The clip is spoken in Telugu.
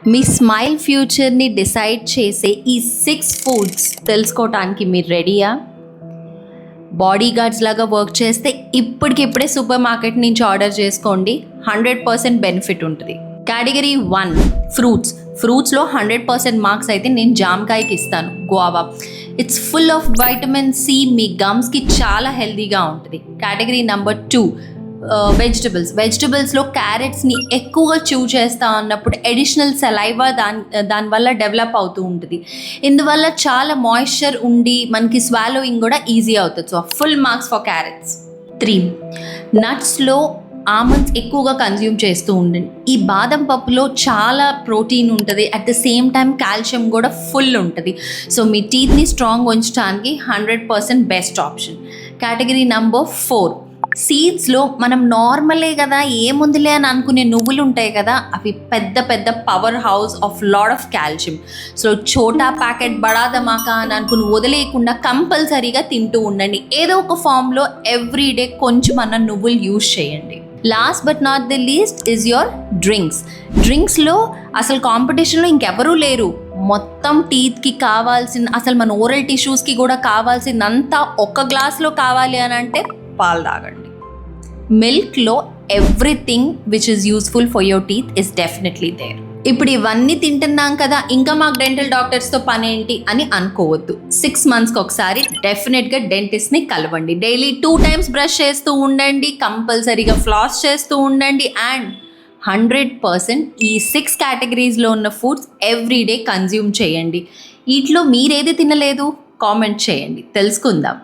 మీ స్మైల్ ఫ్యూచర్ని డిసైడ్ చేసే ఈ 6 ఫుడ్స్ తెలుసుకోవటానికి మీరు రెడీయా? బాడీ గార్డ్స్ లాగా వర్క్ చేస్తే ఇప్పటికిప్పుడే సూపర్ మార్కెట్ నుంచి ఆర్డర్ చేసుకోండి, 100% బెనిఫిట్ ఉంటుంది. కేటగిరీ 1 ఫ్రూట్స్లో 100% మార్క్స్ అయితే నేను జామకాయకి ఇస్తాను. Guava, it's full of vitamin C, మీ గమ్స్కి చాలా హెల్తీగా ఉంటుంది. కేటగిరీ నెంబర్ 2 వెజిటబుల్స్లో క్యారెట్స్ని ఎక్కువగా చూ చేస్తూ ఉన్నప్పుడు అడిషనల్ సలైవా దానివల్ల డెవలప్ అవుతూ ఉంటుంది. ఇందువల్ల చాలా మాయిశ్చర్ ఉండి మనకి స్వాలోయింగ్ కూడా ఈజీ అవుతుంది. So full marks for carrots. 3 నట్స్లో ఆల్మండ్స్ ఎక్కువగా కన్జ్యూమ్ చేస్తూ ఉండండి. ఈ బాదం పప్పులో చాలా ప్రోటీన్ ఉంటుంది, at the same time calcium కూడా ఫుల్ ఉంటుంది. సో మీ టీత్ని స్ట్రాంగ్ ఉంచడానికి 100% బెస్ట్ ఆప్షన్. కేటగిరీ నెంబర్ 4 సీడ్స్లో మనం నార్మలే కదా, ఏముందిలే అని అనుకునే నువ్వులు ఉంటాయి కదా, అవి పెద్ద పెద్ద power house of lot of calcium. So చోటా ప్యాకెట్ బడా ధమాకా అని అనుకుని వదిలేయకుండా కంపల్సరీగా తింటూ ఉండండి. ఏదో ఒక ఫామ్లో ఎవ్రీడే కొంచెం అన్న నువ్వులు యూజ్ చేయండి. Last but not the least is your డ్రింక్స్లో అసలు కాంపిటీషన్లో ఇంకెవరూ లేరు. మొత్తం టీత్కి కావాల్సిన, అసలు మన ఓరల్ టిష్యూస్కి కూడా కావాల్సిందంతా ఒక గ్లాస్లో కావాలి అని అంటే పాలు తాగండి. మిల్క్లో everything which is useful for your teeth is definitely there. ఇప్పుడు ఇవన్నీ తింటున్నాం కదా, ఇంకా మాకు డెంటల్ డాక్టర్స్తో పని ఏంటి అని అనుకోవద్దు. 6 మంత్స్కి ఒకసారి డెఫినెట్గా డెంటిస్ట్ని కలవండి. డైలీ 2 times బ్రష్ చేస్తూ ఉండండి, కంపల్సరీగా ఫ్లాస్ చేస్తూ ఉండండి, అండ్ 100% ఈ 6 కేటగిరీస్లో ఉన్న ఫుడ్స్ ఎవ్రీడే కన్జ్యూమ్ చేయండి. వీటిలో మీరేది తినలేదు కామెంట్ చేయండి, తెలుసుకుందాం.